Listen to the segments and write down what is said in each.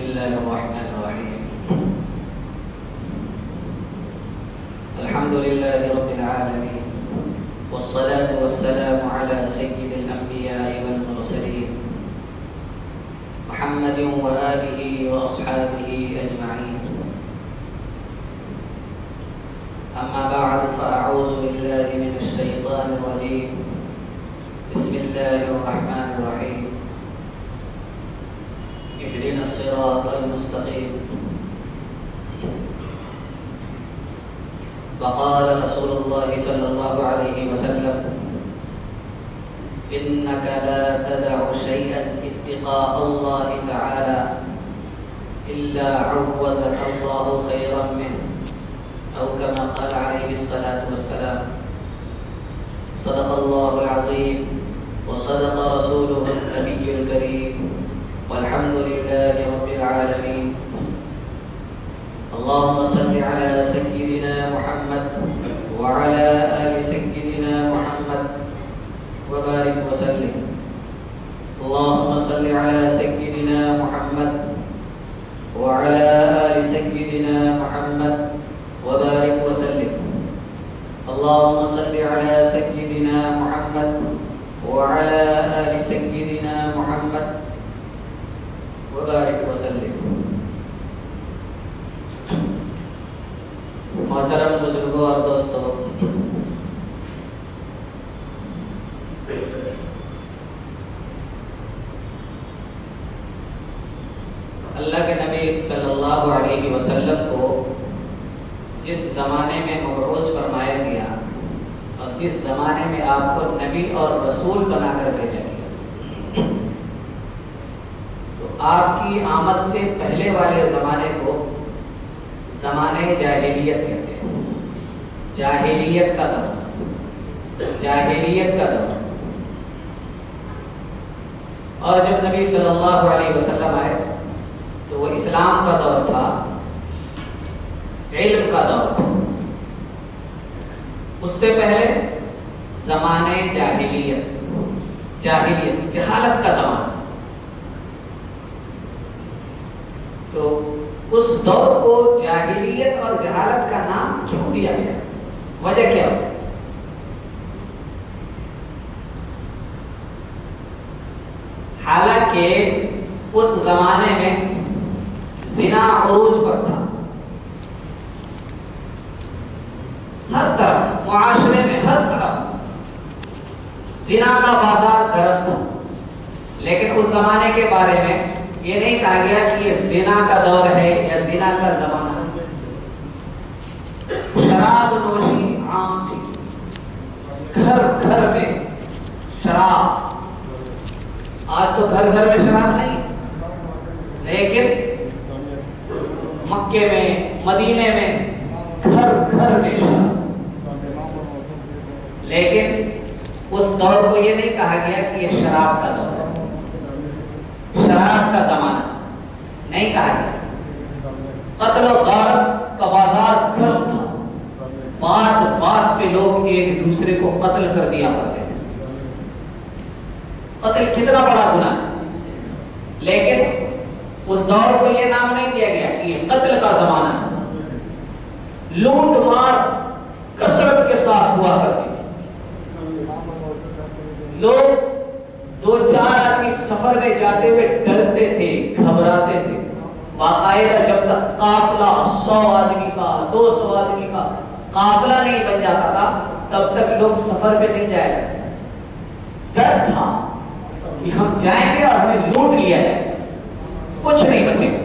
الله الرحمن الرحيم. الحمد لله رب العالمين، والصلاة والسلام على سيد الأنبياء والمرسلين محمد وآله وأصحابه أجمعين. أما بعد، فأعوذ بالله من الشيطان الرجيم. بسم الله الرحمن الرحيم. اهدنا الصراط المستقيم. وقال رسول الله صلى الله عليه وسلم: إنك لا تدع شيئا اتقاء الله تعالى إلا عوزك الله خيرا منه، أو كما قال عليه الصلاة والسلام. صدق الله العظيم وصدق رسوله النبي الكريم، والحمد لله رب العالمين. اللهم صل على سيدنا محمد وعلى آل سيدنا محمد وبارك وسلم. اللهم صل على سيدنا محمد وعلى آل سيدنا محمد وبارك وسلم. اللهم صل على سيدنا محمد وعلى آل سيدنا محمد وبارك وسلم. محترم بزرگوں اور دوستوں، اللہ کے نبی صلی اللہ علیہ وسلم کو جس زمانے میں مبعوث فرمایا گیا اور جس زمانے میں آپ کو نبی اور رسول بنا کر بھیجا گیا، تو آپ کی آمد سے پہلے والے زمانے کو زمانے جاہلیت کہتے ہیں. جاہلیت کا زمانہ، جاہلیت کا دور. اور جب نبی صلی اللہ علیہ وسلم آئے تو وہ اسلام کا دور تھا، علم کا دور تھا. اس سے پہلے زمانے جاہلیت، جاہلیت جہالت کا زمانہ. تو اس دور کو جاہلیت اور جہالت کا نام کیوں دیا گیا؟ وجہ کیا ہو؟ حالانکہ اس زمانے میں زنا عروج پر تھا. ہر طرف معاشرے میں ہر طرف زنا کا بازار گرم تھا. لیکن اس زمانے کے بارے میں یہ نہیں کہا گیا کہ یہ زنا کا دور ہے یا زنا کا زمانہ ہے. شراب نوشی عام تھی، گھر گھر میں شراب. آج تو گھر گھر میں شراب نہیں، لیکن مکے میں، مدینے میں گھر گھر میں شراب. لیکن اس دور کو یہ نہیں کہا گیا کہ یہ شراب کا دور ہے، شراب کا زمانہ نہیں کہا گیا. قتل و غارت کا بازار گرم تھا. بات بات پہ لوگ ایک دوسرے کو قتل کر دیا کرتے تھے. قتل کتنا بڑا گناہ ہے، لیکن اس دور کو یہ نام نہیں دیا گیا کہ یہ قتل کا زمانہ ہے. لوٹ مار کثرت کے ساتھ ہوا کرتی تھی. لوگ دو چار آدمی سفر میں جاتے ہوئے ڈرتے تھے، گھبراتے تھے. باقاعدہ جب تک قافلہ 100 آدمی کا، 200 آدمی کا قافلہ نہیں بن جاتا تھا، تب تک لوگ سفر پہ نہیں جائے کرتے. ڈر تھا کہ ہم جائیں گے اور ہمیں لوٹ لیا جائے، کچھ نہیں بچے گا.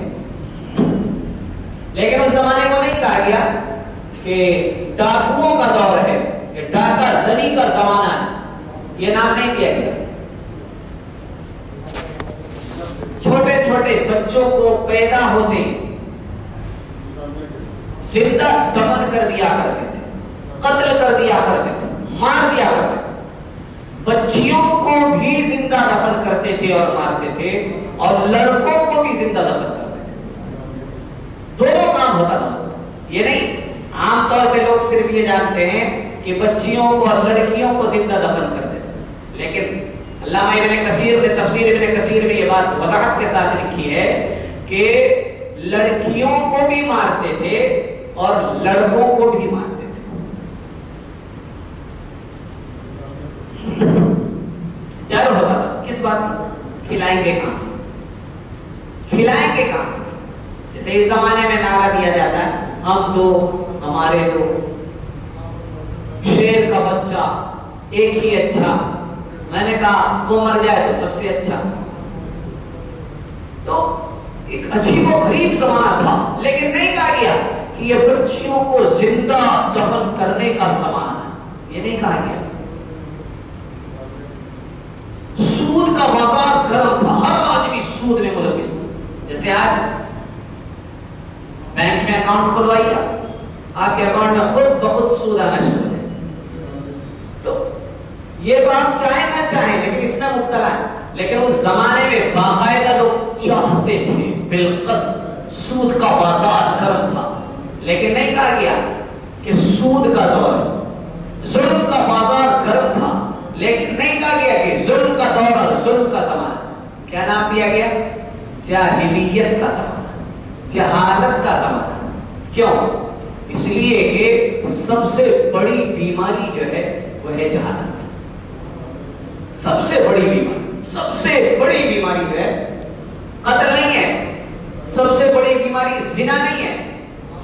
لیکن اس زمانے کو نہیں کہا گیا کہ ڈاکوؤں کا دور ہے، یہ ڈاکہ زنی کا زمانہ ہے، یہ نام نہیں دیا گیا. چھوٹے چھوٹے بچوں کو پیدا ہوتے زندہ دفن کر دیا کرتے تھے، قتل کر دیا کرتے تھے، مار دیا کرتے تھے. بچیوں کو بھی زندہ دفن کرتے تھے اور مارتے تھے، اور لڑکوں کو بھی زندہ دفن کرتے تھے. دونوں کام ہوتا تھا. یہ نہیں عام طور پہ لوگ صرف یہ جانتے ہیں کہ بچیوں کو اور لڑکیوں کو زندہ دفن کرتے تھے، لیکن علامہ ابن کثیر نے تفسیر ابن کثیر میں یہ بات وضاحت کے ساتھ لکھی ہے کہ لڑکیوں کو بھی مارتے تھے اور لڑکوں کو بھی مارتے تھے. ڈر ہوتا تھا کس بات کا؟ کھلائیں گے کہاں سے؟ کھلائیں گے کہاں سے؟ جیسے اس زمانے میں نعرہ دیا جاتا ہے ہم تو ہمارے تو شیر کا بچہ ایک ہی اچھا. میں نے کہا وہ مر جائے تو سب سے اچھا. تو ایک عجیب و غریب زمانہ تھا، لیکن نہیں کہا گیا کہ یہ بچیوں کو زندہ دفن کرنے کا زمانہ ہے. یہ نہیں کہا گیا. سود کا بازار گرم تھا، ہر آدمی سود میں ملوث تھا. جیسے آج بینک میں اکاؤنٹ کھلوائیے، آپ کے اکاؤنٹ میں خود بخود سود آنا شروع ہے. تو یہ تو آپ چاہیں نہ چاہیں لیکن اس میں مبتلا ہے. لیکن اس زمانے میں باقاعدہ لوگ چاہتے تھے بالقصد. سود کا بازار گرم تھا، لیکن نہیں کہا گیا کہ سود کا دور ہے. ظلم کا بازار گرم تھا، لیکن نہیں کہا گیا کہ ظلم کا دور اور ظلم کا زمانہ. کیا نام دیا گیا؟ جاہلیت کا زمانہ، جہالت کا زمانہ. کیوں؟ اس لیے کہ سب سے بڑی بیماری جو ہے وہ ہے جہالت. سب سے بڑی بیماری، سب سے بڑی بیماری جو ہے قتل نہیں ہے، سب سے بڑی بیماری زنا نہیں ہے،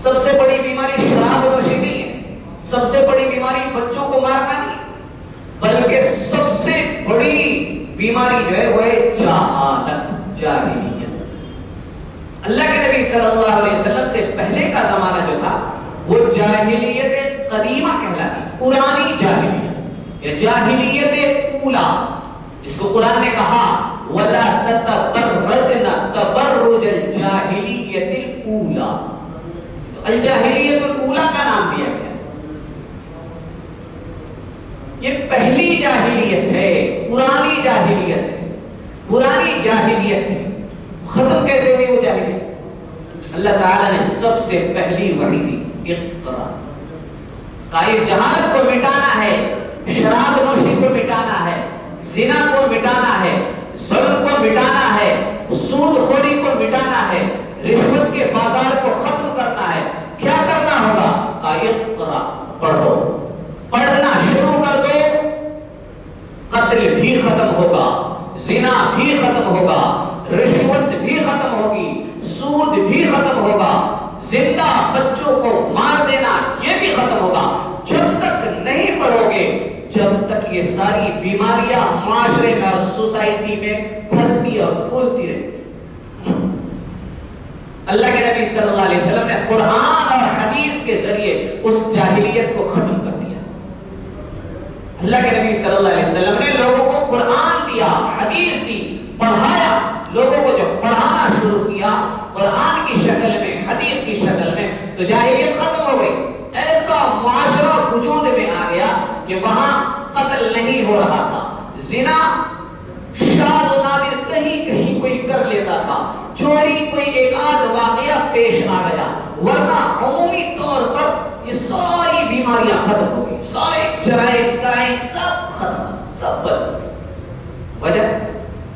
سب سے بڑی بیماری شراب نوشی نہیں ہے، سب سے بڑی بیماری بچوں کو مارنا نہیں، بلکہ سب سے بڑی بیماری جو ہے وہ ہے جہالت، جاہلیت. اللہ کے نبی صلی اللہ علیہ وسلم سے پہلے کا زمانہ جو تھا وہ جاہلیت قدیمہ کہلاتی، پرانی جاہلیت یا جاہلیت اولا، جس کو قرآن نے کہا وَلَا تَتَبَرَّجْنَ تَبَرُّجَ الْجَاهِلِيَّةِ الْأُولَى. تو الجاہلیت الاولا کا نام دیا گیا. یہ پہلی جاہلیت ہے، پرانی جاہلیت ہے. پرانی جاہلیت ہے. ختم کیسے ہوئی وہ جاہلیت؟ اللہ تعالیٰ نے سب سے پہلی وحی دی، اقرا. قائل جہالت کو مٹانا ہے، شراب نوشی کو مٹانا ہے، زنا کو مٹانا ہے، ظلم کو مٹانا ہے، سود خوری کو مٹانا ہے، رشوت کے بازار کو ختم کرنا ہے. کیا کرنا ہوگا؟ اقرا، پڑھو. پڑھنا شروع کر دو، قتل بھی ختم ہوگا، زنا بھی ختم ہوگا، رشوت بھی ختم ہوگی، سود بھی ختم ہوگا، زندہ بچوں کو مار دینا یہ بھی ختم ہوگا. جب تک نہیں پڑھو گے، جب تک یہ ساری بیماریاں معاشرے میں اور سوسائٹی میں پھلتی اور پھولتی رہتی. اللہ کے نبی صلی اللہ علیہ وسلم نے قرآن اور حدیث کے ذریعے اس جاہلیت کو ختم کر دیا. اللہ کے نبی صلی اللہ علیہ وسلم نے لوگوں کو قرآن دیا، حدیث دی، پڑھایا. لوگوں کو جب پڑھانا شروع کیا قرآن کی شکل میں، حدیث کی شکل میں، تو جاہلیت ختم ہو گئی. ایسا معاشرہ وجود میں آ گیا کہ وہاں قتل نہیں ہو رہا تھا، زنا شاذ و نادر کہیں کہیں کوئی کر لیتا تھا، چوری کوئی ایک آدھ واقعہ پیش آ گیا، ورنہ عمومی طور پر یہ ساری بیماریاں ختم ہو گئی. سارے جرائم کرائم سب ختم، سب بدل گئے. وجہ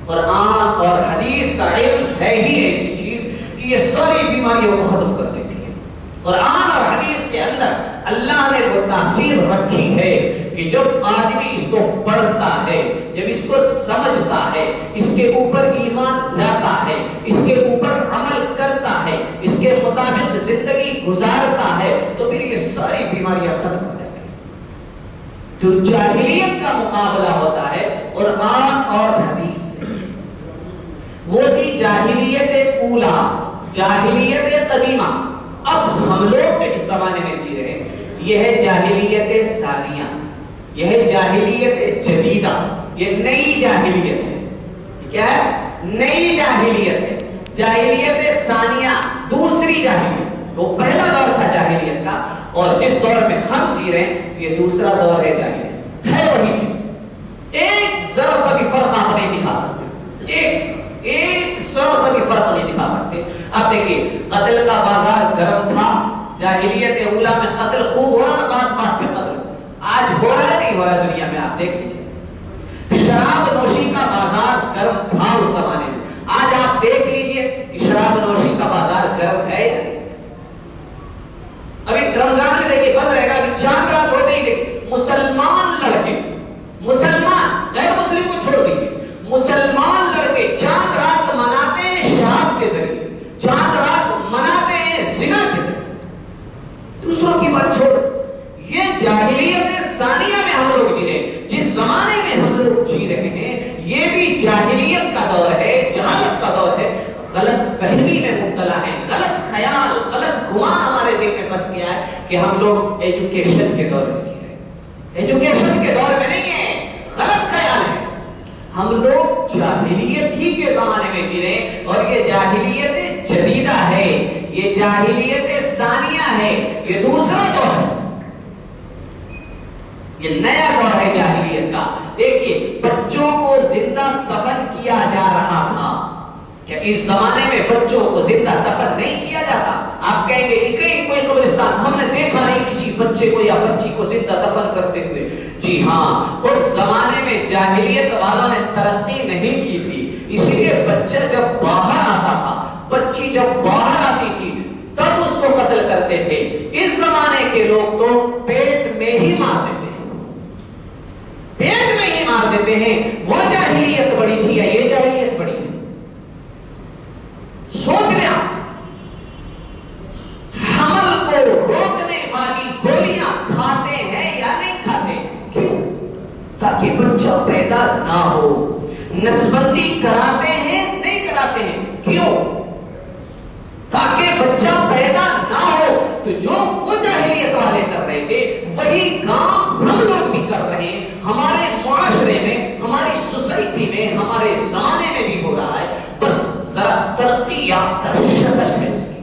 قرآن اور حدیث کا علم ہے ہی ایسی چیز کہ یہ ساری بیماریوں کو ختم کر دیتی ہے. قرآن اور حدیث کے اندر اللہ نے وہ تاثیر رکھی ہے کہ جب آدمی اس کو پڑھتا ہے، جب اس کو سمجھتا ہے، اس کے اوپر ایمان لاتا ہے، اس کے اوپر عمل کرتا ہے، اس کے مطابق زندگی گزارتا ہے، تو پھر یہ ساری بیماریاں ختم ہو جاتی ہیں. جو جاہلیت کا مقابلہ ہوتا ہے قرآن اور حدیث سے، وہ تھی جاہلیت اولا، جاہلیت قدیمہ. اب ہم لوگ جو اس زمانے میں جی رہے ہیں یہ ہے جاہلیت ثانیہ، یہ ہے جاہلیت جدیدہ، یہ نئی جاہلیت ہے. کیا ہے؟ نئی جاہلیت ہے. جاہلیت ثانیہ دوسری جاہلیت. وہ پہلا دور تھا جاہلیت کا، اور جس دور میں ہم جی رہے ہیں یہ دوسرا دور ہے جاہلیت. ہے وہی چیز، ایک ذرا سا بھی فرق آپ نہیں دکھا سکتے، ایک ذرا سا بھی فرق نہیں دکھا سکتے. اب دیکھیے قتل کا بازار گرم تھا جاہلیت اولا میں، قتل خوب ہو رہا تھا، بات بات پہ قتل. آج ہو رہا ہے نہیں ہو رہا ہے دنیا میں؟ آپ دیکھ لیجیے. شراب نوشی کا بازار گرم تھا اس زمانے میں، آج آپ دیکھ لیجیے کہ شراب نوشی جاہلیت کا دور ہے، جہالت کا دور ہے، غلط فہمی میں مبتلا ہے، غلط خیال، غلط گمان ہمارے دل میں بس گیا ہے کہ ہم لوگ ایجوکیشن کے دور میں جی رہے ہیں۔ ایجوکیشن کے دور میں نہیں ہے، غلط خیال ہے، ہم لوگ جاہلیت ہی کے زمانے میں جی رہے ہیں، اور یہ جاہلیت جدیدہ ہے، یہ جاہلیت ثانیہ ہے، یہ دوسرا دور ہے، یہ نیا دور ہے جاہلیت کا۔ دیکھیے بچوں کو زندہ دفن کیا جا رہا تھا، کہ اس زمانے میں بچوں کو زندہ دفن نہیں کیا جاتا۔ آپ کہیں گے کہ کہیں کوئی قبرستان ہم نے دیکھا نہیں کسی بچے کو یا بچی کو زندہ دفن کرتے ہوئے۔ جی ہاں، اس زمانے میں جاہلیت والوں نے ترقی نہیں کی تھی، اسی لیے بچہ جب باہر آتا تھا، بچی جب باہر آتی تھی تب اس کو قتل کرتے تھے۔ اس زمانے کے لوگ تو پیٹ میں ہی مار دیتے ہیں، پیٹ میں ہی مار دیتے ہیں۔ وہ جاہلیت بڑی تھی یا یہ جاہلیت بڑی ہے؟ سوچ لیں آپ، حمل کو روکنے والی گولیاں کھاتے ہیں یا نہیں کھاتے؟ کیوں؟ تاکہ بچہ پیدا نہ ہو۔ نسبندی کراتے ہیں نہیں کراتے ہیں؟ کیوں؟ تاکہ بچہ پیدا نہ ہو۔ تو جو وہ جاہلیت والے کر رہے تھے وہی کام ہم لوگ بھی کر رہے ہیں، ہمارے معاشرے میں، ہماری سوسائٹی میں، ہمارے زمانے میں بھی ہو رہا ہے، بس ذرا ترقی یافتہ شکل ہے اس کی۔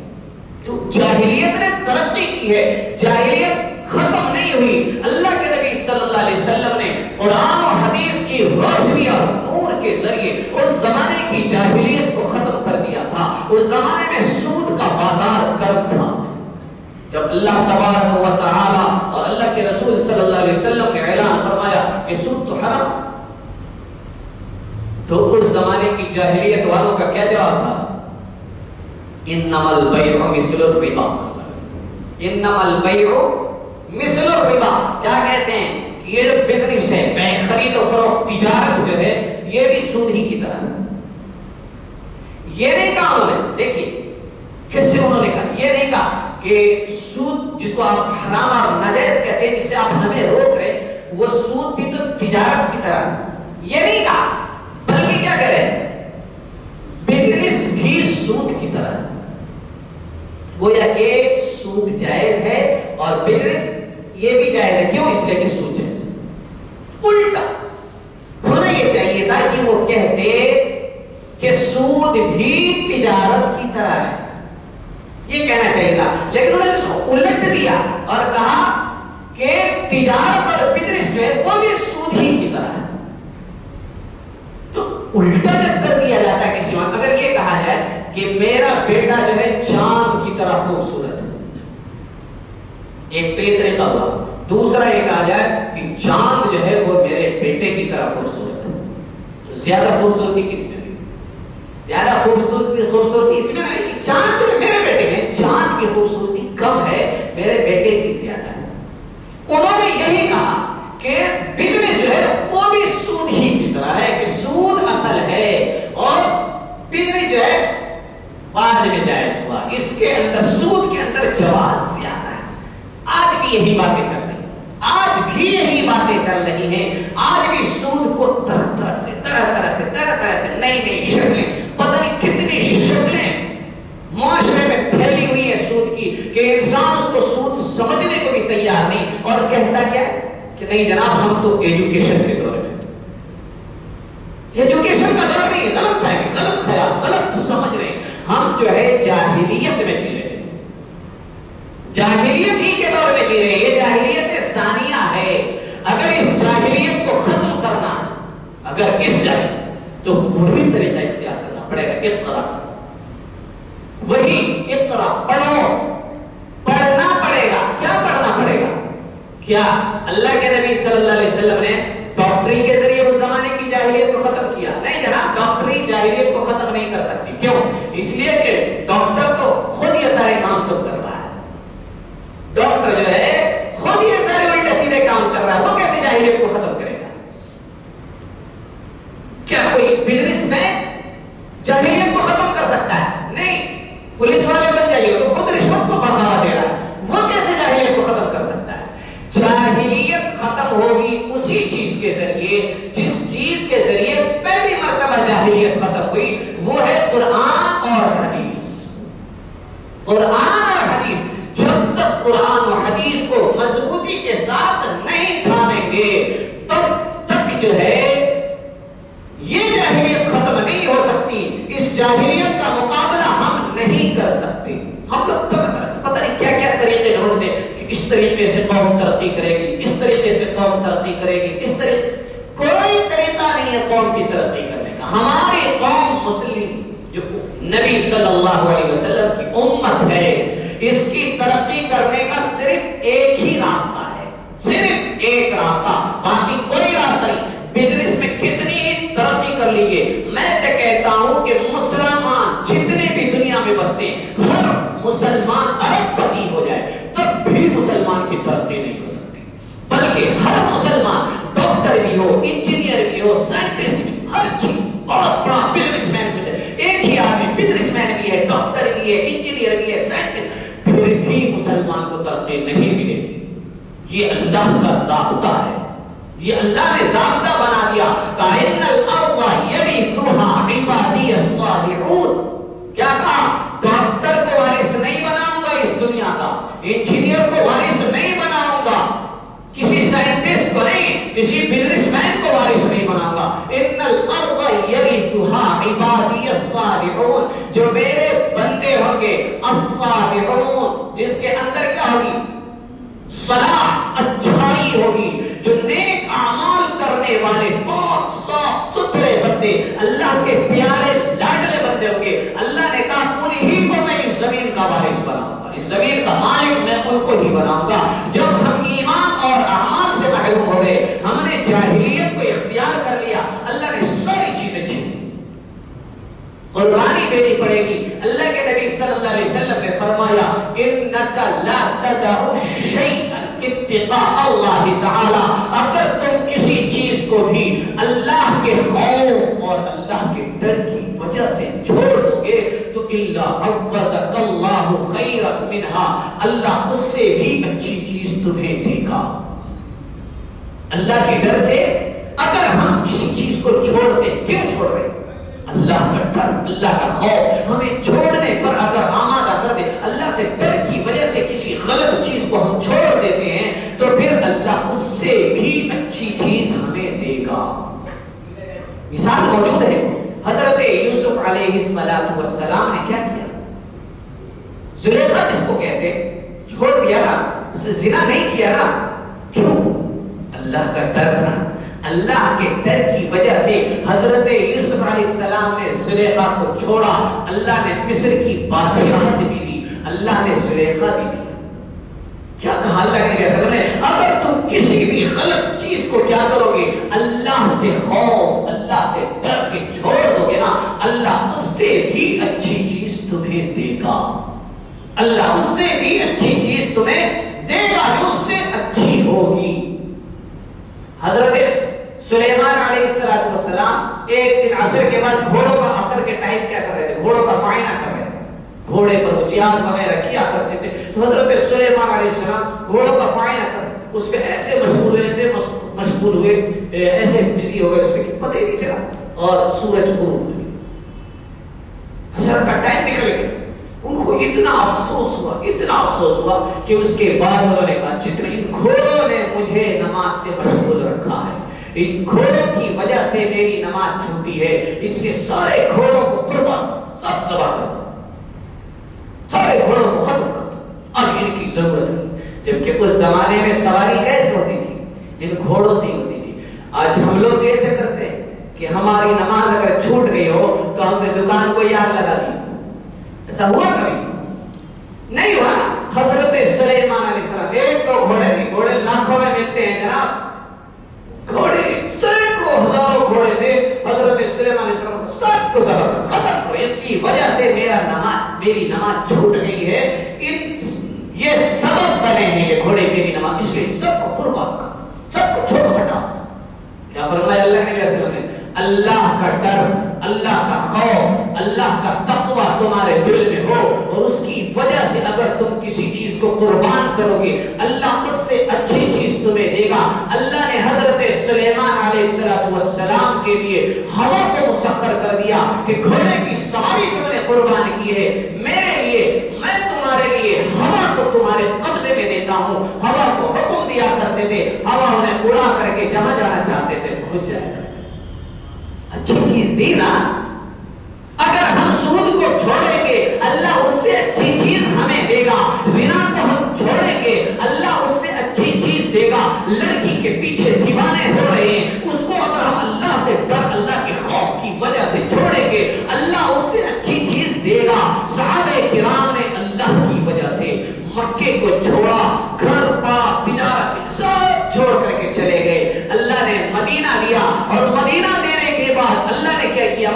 تو جاہلیت نے ترقی کی ہے، جاہلیت ختم نہیں ہوئی۔ اللہ کے نبی صلی اللہ علیہ وسلم نے قرآن و حدیث کی روشنی اور نور کے ذریعے اس زمانے کی جاہلیت کو ختم کر دیا تھا۔ اس زمانے میں سود کا بازار گرم تھا۔ جب اللہ تبارک و تعالی اور اللہ کے رسول صلی اللہ علیہ وسلم نے اعلان فرمایا کہ سود تو حرام، تو اس زمانے کی جاہلیت والوں کا کیا جواب تھا؟ انما البیع مثل الربا، انما البیع مثل الربا۔ کیا کہتے ہیں؟ یہ جو بزنس ہے، بینک خرید و فروخت، تجارت جو ہے، یہ بھی سود ہی کی طرح ہے۔ یہ نہیں کہا انہوں نے، دیکھیے کیسے انہوں نے کہا، یہ نہیں کہا کہ سود جس کو آپ حرام اور ناجائز کہتے ہیں، جس سے آپ ہمیں روک رہے، وہ سود بھی تو تجارت کی طرح ہے، یہ نہیں کہا، بلکہ کیا کہہ رہے ہیں؟ بزنس بھی سود کی طرح ہے۔ گویا کہ سود جائز ہے اور بزنس یہ بھی جائز ہے۔ کیوں؟ اس لیے کہ سود جائز ہے۔ الٹا ہونا یہ چاہیے تھا کہ وہ کہتے کہ سود بھی تجارت کی طرح ہے، یہ کہنا چاہیے تھا، لیکن انہوں نے اس کو الٹ دیا اور کہا کہ تجارت اور بزنس جو ہے وہ بھی سود ہی کی طرح ہے۔ تو الٹا جب کر دیا جاتا ہے کسی وقت، اگر یہ کہا جائے کہ میرا بیٹا جو ہے چاند کی طرح خوبصورت ہے، ایک تو یہ طریقہ ہوا۔ دوسرا یہ کہا جائے کہ چاند جو ہے وہ میرے بیٹے کی طرح خوبصورت ہے، تو زیادہ خوبصورتی کس میں؟ زیادہ خوبصورتی اس میں نہیں کہ چاند جو میرے بیٹے میں، چاند کی خوبصورتی کم ہے، میرے بیٹے کی زیادہ ہے۔ انہوں نے یہی کہا کہ بزنس جو ہے وہ بھی سود ہی کی طرح ہے، کہ سود اصل ہے اور بزنس جو ہے بعد میں جائز ہوا، اس کے اندر سود کے اندر جواز زیادہ ہے۔ آج بھی یہی باتیں چل رہی ہیں، آج بھی یہی باتیں چل رہی ہیں، آج بھی سود کو طرح طرح سے نئی نئی شکلیں، پتہ نہیں کتنی شکلیں معاشرے میں پھیلی ہوئی ہے سود کی، کہ انسان اس کو سود سمجھنے کو بھی تیار نہیں، اور کہتا کیا کہ نہیں جناب ہم تو ایجوکیشن کے دور میں، ایجوکیشن کا دور نہیں، غلط فہمی، غلط خیال، غلط سمجھ رہے ہیں، ہم جو ہے جاہلیت میں جی رہے ہیں، جاہلیت ہی کے دور میں جی رہے ہیں، یہ جاہلیت ثانیہ ہے۔ اگر اس جاہلیت کو ختم کرنا، اگر اس جائے تو وہی طریقہ اختیار کرنا پڑے گا، اقرا، وہی اقرا، پڑھو، پڑھنا پڑے گا۔ کیا پڑھنا پڑے گا؟ کیا اللہ کے نبی صلی اللہ علیہ وسلم نے ڈاکٹری کے ذریعے اس زمانے کی جاہلیت کو ختم کیا؟ نہیں جناب، ڈاکٹری جاہلیت کو ختم نہیں کر سکتی۔ کیوں؟ اس لیے کہ ڈاکٹر کو خود یہ سارے کام سب کر رہا ہے، ڈاکٹر جو ہے خود یہ سارے الٹے سیدھے کام کر رہا ہے، وہ کیسے جاہلیت کو ختم کرے گا؟ کیا کوئی بزنس میں جاہلیت کو ختم کر سکتا ہے؟ نہیں۔ پولیس والے بن جائیے تو خود رشوت کو بڑھاوا دے رہا ہے، وہ کیسے جاہلیت کو ختم کر سکتا ہے؟ جاہلیت ختم ہوگی اسی چیز کے ذریعے جس چیز کے ذریعے پہلی مرتبہ جاہلیت ختم ہوئی وہ ہے قرآن اور حدیث. قرآن اور حدیث. جب تک قرآن اور حدیث کو مضبوطی کے ساتھ نہیں تھامیں گے تب تک جو ہے یہ جاہلیت ختم نہیں ہو سکتی. اس جاہلیت کا مقابلہ ہم نہیں کر سکتے. ہم لوگ پتہ نہیں کیا کیا طریقے ڈھونڈتے کہ اس طریقے سے قوم ترقی کرے گی, اس طریقے سے قوم ترقی کرے گی, اس طریقے. کوئی طریقہ نہیں ہے قوم کی ترقی کرنے کا. ہماری قوم مسلم جو نبی صلی اللہ علیہ وسلم کی امت ہے, اس کی ترقی کرنے کا صرف ایک ہی راستہ ہے, صرف ایک راستہ, باقی کوئی راستہ نہیں. بزنس میں کتنی ہی ترقی کر لیجیے, میں تو کہتا ہوں کہ مسلمان جتنے بھی دنیا میں بستے ہیں ہر مسلمان ارب پتی ہو جائے تب بھی مسلمان کی ترقی نہیں ہو سکتی. بلکہ ہر مسلمان ڈاکٹر بھی ہو, انجینئر بھی ہو, سائنٹسٹ بھی, ہر چیز بہت بڑا بزنس مین بھی ہے. ایک ہی آدمی بزنس مین بھی ہے, ڈاکٹر بھی ہے, انجینئر بھی ہے, سائنٹسٹ, پھر بھی مسلمان کو ترقی نہیں ملے گی. یہ اللہ کا ضابطہ ہے, یہ اللہ نے ضابطہ بنا دیا. کائن الارض یرثها عبادی الصالحون. کیا کہا؟ ڈاکٹر کو وارث نہیں بناؤں گا اس دنیا کا, انجینئر کو وارث نہیں بناؤں گا, کسی سائنٹسٹ کو نہیں, کسی بزنس مین کو وارث نہیں بناؤں گا. ان الارض یرثها عبادی الصالحون. جو میرے بندے ہوں گے, الصالحون, جس کے اندر کیا ہوگی؟ صلاح, اچھائی ہوگی, جو نیک اعمال کرنے والے پاک صاف ستھرے بندے, اللہ کے پیارے لاڈلے بندے ہوں گے. اللہ نے کہا انہی کو میں اس زمین کا وارث بناؤں گا, اس زمین کا مالک میں ان کو ہی بناؤں گا. جب ہم ایمان اور اعمال سے محروم ہو گئے, ہم نے جاہلیت کو اختیار کر لیا, اللہ نے ساری چیزیں چھین لی. قربانی دینی پڑے گی. اللہ کے نبی صلی اللہ علیہ وسلم نے فرمایا انک لا تدع شیئا اتقاء اللہ تعالی. اگر تم کسی چیز کو بھی اللہ کے خوف اور اللہ کے ڈر کی وجہ سے چھوڑ دو گے تو الا عوضک اللہ خیرا منها, اللہ اس سے بھی اچھی چیز تمہیں دے گا. اللہ کے ڈر سے اگر ہم کسی چیز کو چھوڑتے, کیوں چھوڑ رہے؟ اللہ کا ڈر, اللہ کا خوف ہمیں چھوڑنے پر اگر آمادہ کر دے. اللہ سے ڈر کی وجہ سے کسی غلط چیز کو ہم چھوڑ دیتے ہیں تو پھر اللہ اس سے بھی اچھی چیز ہمیں دے گا. مثال موجود ہے, حضرت یوسف علیہ السلام نے کیا کیا؟ زلیخا جس کو کہتے, چھوڑ دیا نا, زنا نہیں کیا نا. کیوں؟ اللہ کا ڈر تھا. اللہ کے ڈر کی وجہ سے حضرت یوسف علیہ السلام نے زلیخا کو چھوڑا. اللہ نے مصر کی بادشاہت بھی دی, اللہ نے زلیخا بھی دی. کیا کہا اللہ کے نبی صلی اللہ علیہ وسلم نے؟ اگر تم کسی بھی غلط چیز کو کیا کرو گے, اللہ سے خوف, اللہ سے ڈر کے چھوڑ دو گے نا, اللہ اس سے بھی اچھی چیز تمہیں دے گا. اللہ اس سے بھی اچھی چیز تمہیں دے گا جو اس سے اچھی ہوگی. حضرت سلیمان علیہ السلام ایک دن عصر کے بعد گھوڑوں کا, عصر کے ٹائم کیا کر رہے تھے؟ گھوڑوں کا معائنہ کر رہے تھے. گھوڑے پر وہ جہاد وغیرہ کیا کرتے تھے. تو حضرت سلیمان علیہ السلام گھوڑوں کا معائنہ کر اس پہ ایسے مشغول ہوئے, ایسے مشغول ہوئے, ایسے بزی ہو گئے اس پہ کہ پتہ ہی نہیں چلا, اور سورج غروب ہو گیا, عصر کا ٹائم نکل گیا. ان کو اتنا افسوس ہوا, اتنا افسوس ہوا کہ اس کے بعد انہوں نے کہا جتنے ان گھوڑوں نے مجھے نماز سے مشغول رکھا ہے, ان گھوڑوں کی وجہ سے میری نماز چھوٹی ہے, اس لیے سارے گھوڑوں کو قربان سب سوا کر دو, سارے گھوڑوں کو ختم کر دو, اب ان کی ضرورت نہیں. جبکہ اس زمانے میں سواری کیسے ہوتی تھی؟ ان گھوڑوں سے ہی ہوتی تھی. آج ہم لوگ کیسے کرتے ہیں کہ ہماری نماز اگر چھوٹ گئی ہو تو ہم نے دکان کو یاد لگا دی. ایسا ہوا کبھی نہیں ہوا. حضرت سلیمان علیہ السلام ایک تو گھوڑے نہیں, گھوڑے لاکھوں میں ملتے ہیں جناب, گھوڑے سینکڑوں ہزاروں گھوڑے تھے. حضرت سلیمان علیہ السلام کو سب کو ختم کرو, اس کی وجہ سے میری نماز چھوٹ گئی ہے, یہ سبب بنے ہیں یہ گھوڑے میری نماز, اس لیے سب کو قربان کرو, سب کو چھوڑ ہٹاؤ. کیا فرمایا اللہ کے نبی صلی اللہ علیہ وسلم نے؟ اللہ کا ڈر, اللہ کا خوف, اللہ کا تقوی تمہارے دل میں ہو, اور اس کی وجہ سے اگر تم کسی چیز کو قربان کرو گے اللہ اس سے اچھی چیز تمہیں دے گا. اللہ نے حضرت سلیمان علیہ السلام کے لیے ہوا کو مسخر کر دیا کہ گھوڑے کی سواری تم نے قربان کی ہے میرے لیے، میں تمہارے لیے ہوا کو تمہارے قبضے میں دیتا ہوں۔ ہوا کو حکم دیا کرتے تھے، ہوا انہیں اڑا کر کے جہاں جانا چاہتے تھے پہنچ جائے کرتے۔ اچھی چیز دی نا، اگر ہم سود کو چھوڑیں گے اللہ اس سے اچھی چیز ہمیں دے گا، زنا کو ہم چھوڑیں گے اللہ اس سے اچھی چیز دے گا، لڑکی کے پیچھے دیوانے ہو رہے ہیں اس کو اگر ہم اللہ سے ڈر اللہ کے خوف کی وجہ سے چھوڑیں گے اللہ اس سے اچھی چیز دے گا۔ صحابہ کرام نے اللہ کی وجہ سے مکے کو چھوڑا، گھر پار تجارت سب چھوڑ کر کے چلے گئے، اللہ نے مدینہ دیا، اور مدینہ دینے کے بعد اللہ نے کیا کیا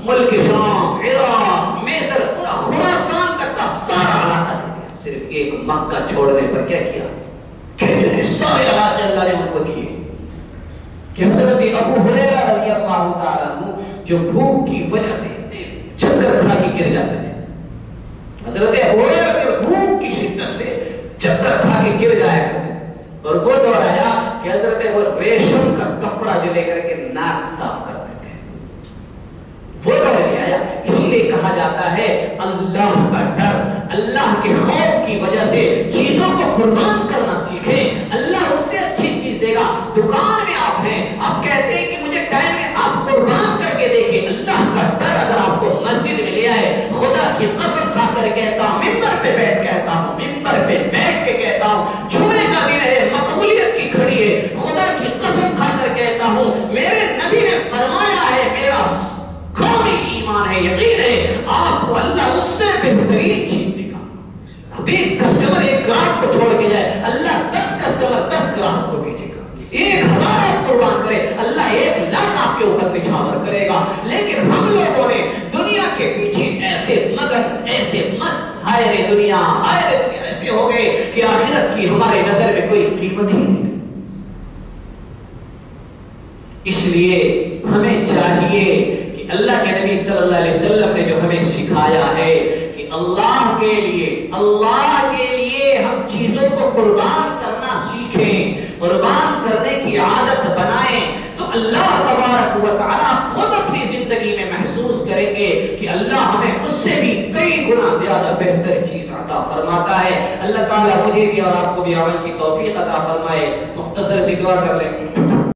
ملک شام، عراق، مصر، پورا خراسان تک کا سارا علاقہ دے دیا، صرف ایک مکہ چھوڑنے پر کیا کیا، کتنے سارے علاقے اللہ نے ان کو دیے کہ حضرت ابو ہریرہ رضی اللہ تعالیٰ عنہ جو بھوک کی وجہ سے چکر کھا کے گر جاتے تھے، حضرت ابو ہریرہ بھوک کی شدت سے چکر کھا کے گر جایا کرتے تھے، اور وہ دور آیا کہ حضرت وہ ریشم کا کپڑا جو لے کر کے ناک صاف کرتے تھے، وہ دور نہیں آیا۔ اسی لیے کہا جاتا ہے اللہ کا ڈر، اللہ کے خوف کی وجہ سے چیزوں کو قربان کرنا سیکھیں، اللہ اس سے اچھی چیز دے گا۔ دکان میں آپ ہیں، آپ کہتے ہیں کہ مجھے ٹائم ہے، آپ قربان کر کے دیکھیں، اللہ کا ڈر اگر آپ کو مسجد میں لے آئے، خدا کی قسم کھا کر کہتا ہوں، ممبر پہ بیٹھ کہتا ہوں، ممبر پہ بیٹھ کے کہتا ہوں، جمعے کا دن ہے، مقبولیت کی گھڑی ہے، خدا کی قسم کھا کر کہتا ہوں، میرے نبی نے فرمایا ہے، میرا قومی ایمان ہے، یقین ہے، آپ کو اللہ اس سے بہترین چیز دکھا۔ ابھی کسٹمر ایک گراہک کو چھوڑ کے جائے، اللہ 10 کسٹمر 10 گراہک کو بھیجے گا، 1000 آپ قربان کرے اللہ 1,00,000 آپ کے اوپر نچھاور کرے گا۔ لیکن ہم لوگوں نے دنیا کے پیچھے ایسے مگن، ایسے مست، ہائے رے دنیا، ہائے رے دنیا ایسے ہو گئے کہ آخرت کی ہمارے نظر میں کوئی قیمت ہی نہیں۔ اس لیے ہمیں چاہیے کہ اللہ کے نبی صلی اللہ علیہ وسلم نے جو ہمیں سکھایا ہے کہ اللہ کے لیے ہم چیزوں کو قربان کرنا سیکھیں، قربان کرنے کی عادت بنائیں، تو اللہ تبارک و تعالیٰ خود اپنی زندگی میں محسوس کریں گے کہ اللہ ہمیں اس سے بھی کئی گنا زیادہ بہتر چیز عطا فرماتا ہے۔ اللہ تعالیٰ مجھے بھی اور آپ کو بھی عمل کی توفیق عطا فرمائے۔ مختصر سی دعا کر لیں۔